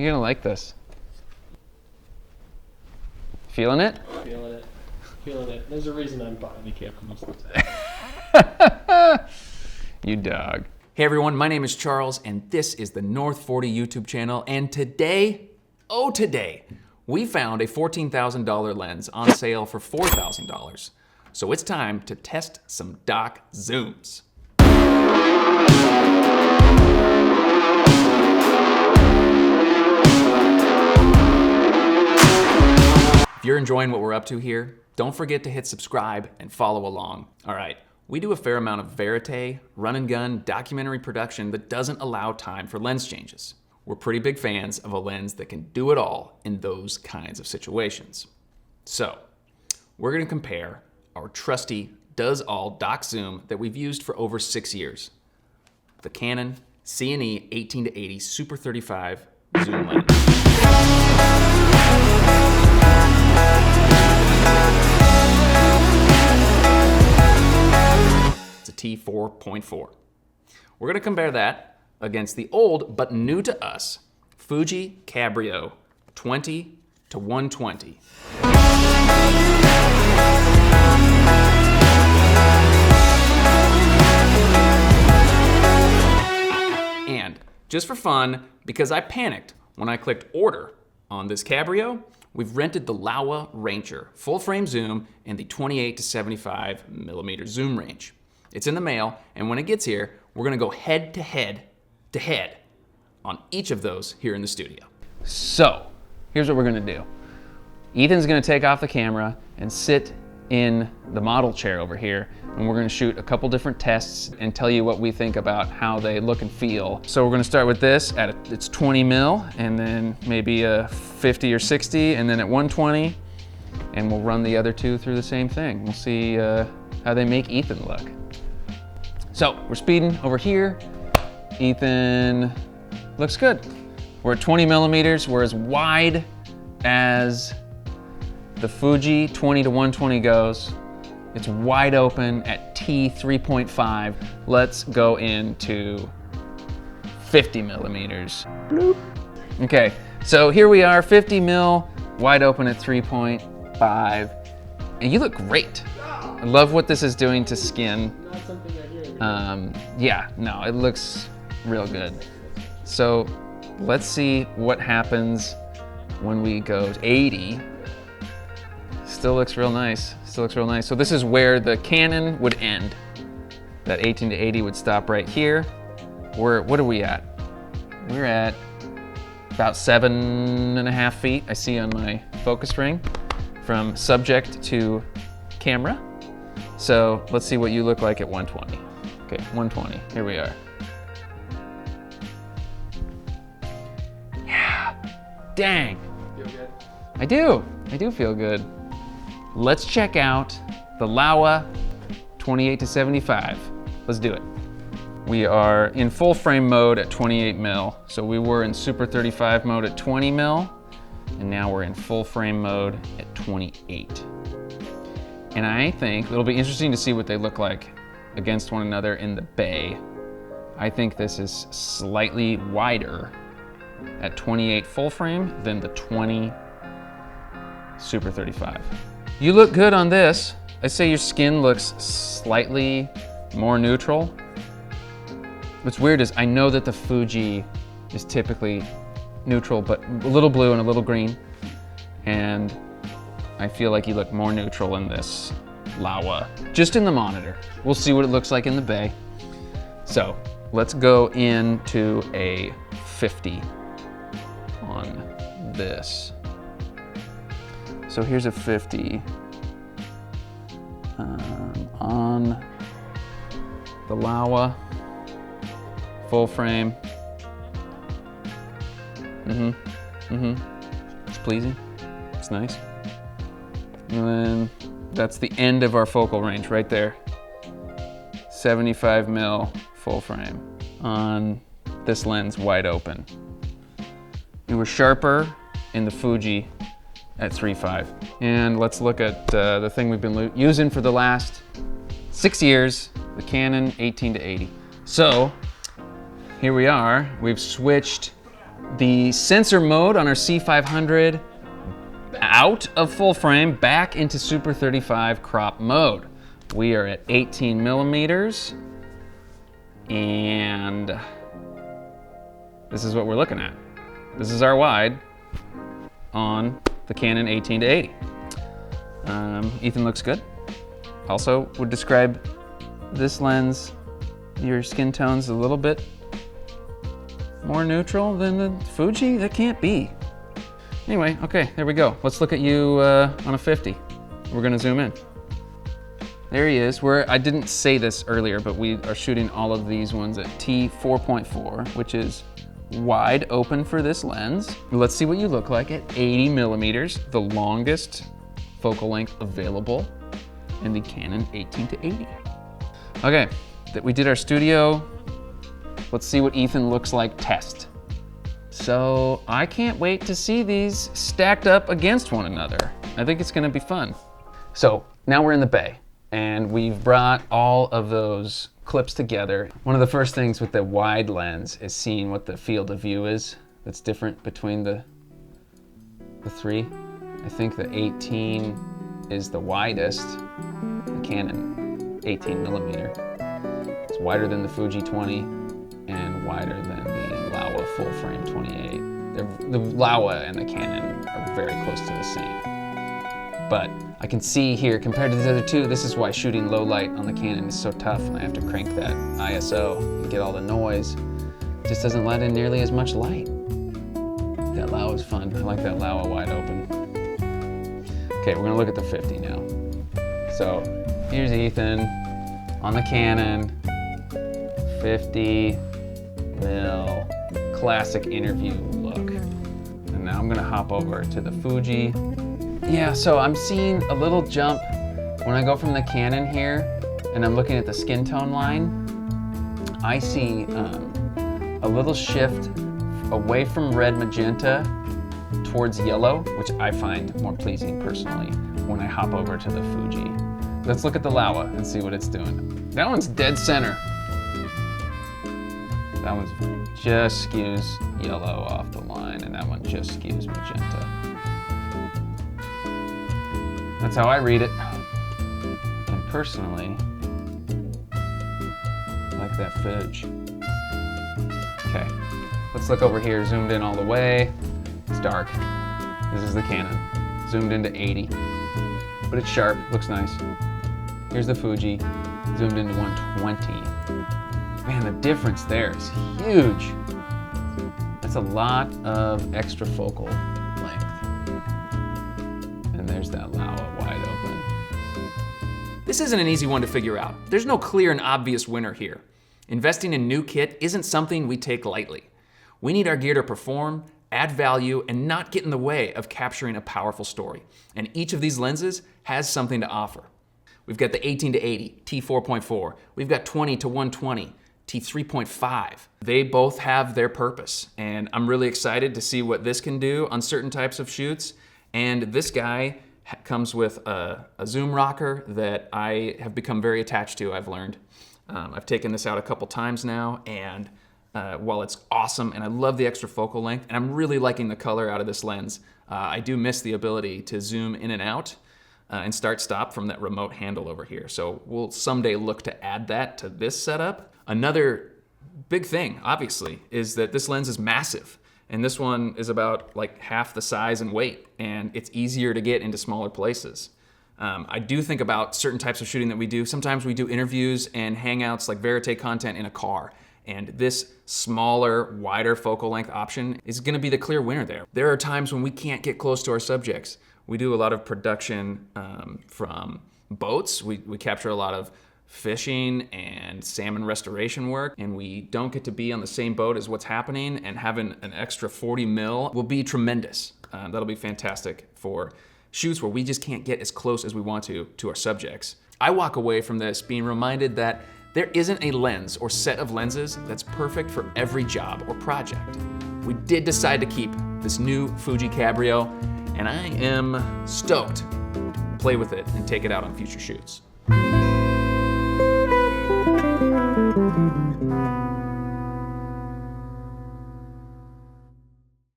You're gonna like this. Feeling it? Feeling it. Feeling it. There's a reason I'm buying the camera most of the time. You dog. Hey everyone, my name is Charles and this is the North 40 YouTube channel, and today, oh today, we found a $14,000 lens on sale for $4,000. So it's time to test some dock zooms. If you're enjoying what we're up to here, don't forget to hit subscribe and follow along. All right, we do a fair amount of verite, run and gun, documentary production that doesn't allow time for lens changes. We're pretty big fans of a lens that can do it all in those kinds of situations. So, we're gonna compare our trusty does-all dock zoom that we've used for over 6 years. The Canon CNE 18-80 Super 35 zoom lens. It's a T4.4. We're gonna compare that against the old, but new to us, Fuji Cabrio 20-120. And just for fun, because I panicked when I clicked order on this Cabrio, we've rented the Laowa Ranger full frame zoom in the 28-75mm zoom range. It's in the mail, and when it gets here, we're gonna go head to head on each of those here in the studio. So, here's what we're gonna do. Ethan's gonna take off the camera and sit in the model chair over here, and we're gonna shoot a couple different tests and tell you what we think about how they look and feel. So we're gonna start with this at it's 20 mil, and then maybe a 50 or 60, and then at 120, and we'll run the other two through the same thing. We'll see how they make Ethan look. So we're speeding over here. Ethan looks good. We're at 20 millimeters. We're as wide as the Fuji 20-120 goes. It's wide open at T3.5. Let's go into 50 millimeters. Bloop. Okay, so here we are, 50 mil, wide open at 3.5. And you look great. I love what this is doing to skin. Not something I hear. Yeah, no, it looks real good. So let's see what happens when we go to 80. Still looks real nice. Still looks real nice. So this is where the Canon would end. That 18-80 would stop right here. What are we at? We're at about 7.5 feet. I see on my focus ring from subject to camera. So let's see what you look like at 120. Okay, 120, here we are. Yeah, dang. Feel good? I do feel good. Let's check out the Laowa 28-75. Let's do it. We are in full frame mode at 28 mil. So we were in Super 35 mode at 20 mil, and now we're in full frame mode at 28. And I think it'll be interesting to see what they look like against one another in the bay. I think this is slightly wider at 28 full frame than the 20 Super 35. You look good on this. I'd say your skin looks slightly more neutral. What's weird is I know that the Fuji is typically neutral, but a little blue and a little green. And I feel like you look more neutral in this Laowa, just in the monitor. We'll see what it looks like in the bay. So let's go into a 50 on this. So here's a 50 on the Laowa, full frame. It's pleasing, it's nice. And then that's the end of our focal range right there. 75 mil full frame on this lens wide open. We were sharper in the Fuji at 3.5. And let's look at the thing we've been using for the last 6 years, the Canon 18-80. So here we are, we've switched the sensor mode on our C500 out of full frame, back into Super 35 crop mode. We are at 18 millimeters, and this is what we're looking at. This is our wide on the Canon 18-80. Ethan looks good. Also would describe this lens, your skin tone's a little bit more neutral than the Fuji? That can't be. Anyway, okay, there we go. Let's look at you on a 50. We're gonna zoom in. There he is. I didn't say this earlier, but we are shooting all of these ones at T4.4, which is wide open for this lens. Let's see what you look like at 80 millimeters, the longest focal length available in the Canon 18-80. Okay, we did our studio. Let's see what Ethan looks like test. So I can't wait to see these stacked up against one another. I think it's gonna be fun. So now we're in the bay, and we've brought all of those clips together. One of the first things with the wide lens is seeing what the field of view is that's different between the three. I think the 18 is the widest, the Canon 18 millimeter. It's wider than the Fuji 20 and wider than the Laowa full frame 28. The Laowa and the Canon are very close to the same. But I can see here, compared to the other two, this is why shooting low light on the Canon is so tough, and I have to crank that ISO and get all the noise. It just doesn't let in nearly as much light. That Laowa's fun. I like that Laowa wide open. Okay, we're gonna look at the 50 now. So here's Ethan on the Canon, 50 mil, classic interview look. And now I'm gonna hop over to the Fuji. Yeah, so I'm seeing a little jump when I go from the Canon here and I'm looking at the skin tone line. I see a little shift away from red magenta towards yellow, which I find more pleasing personally when I hop over to the Fuji. Let's look at the Laowa and see what it's doing. That one's dead center. That one just skews yellow off the line, and that one just skews magenta. That's how I read it. And personally, I like that Fuji. Okay, let's look over here, zoomed in all the way. It's dark. This is the Canon, zoomed into 80. But it's sharp, looks nice. Here's the Fuji, zoomed into 120. Man, the difference there is huge. That's a lot of extra focal length. And there's that Laowa wide open. This isn't an easy one to figure out. There's no clear and obvious winner here. Investing in new kit isn't something we take lightly. We need our gear to perform, add value, and not get in the way of capturing a powerful story. And each of these lenses has something to offer. We've got the 18-80, T4.4. We've got 20-120, T3.5. They both have their purpose, and I'm really excited to see what this can do on certain types of shoots. And this guy comes with a zoom rocker that I have become very attached to, I've learned. I've taken this out a couple times now, and while it's awesome and I love the extra focal length, and I'm really liking the color out of this lens, I do miss the ability to zoom in and out and start-stop from that remote handle over here. So we'll someday look to add that to this setup. Another big thing, obviously, is that this lens is massive. And this one is about like half the size and weight, and it's easier to get into smaller places. I do think about certain types of shooting that we do. Sometimes we do interviews and hangouts like verite content in a car. And this smaller, wider focal length option is gonna be the clear winner there. There are times when we can't get close to our subjects. We do a lot of production from boats. We capture a lot of fishing and salmon restoration work, and we don't get to be on the same boat as what's happening, and having an extra 40 mil will be tremendous. That'll be fantastic for shoots where we just can't get as close as we want to our subjects. I walk away from this being reminded that there isn't a lens or set of lenses that's perfect for every job or project. We did decide to keep this new Fuji Cabrio, and I am stoked to play with it and take it out on future shoots.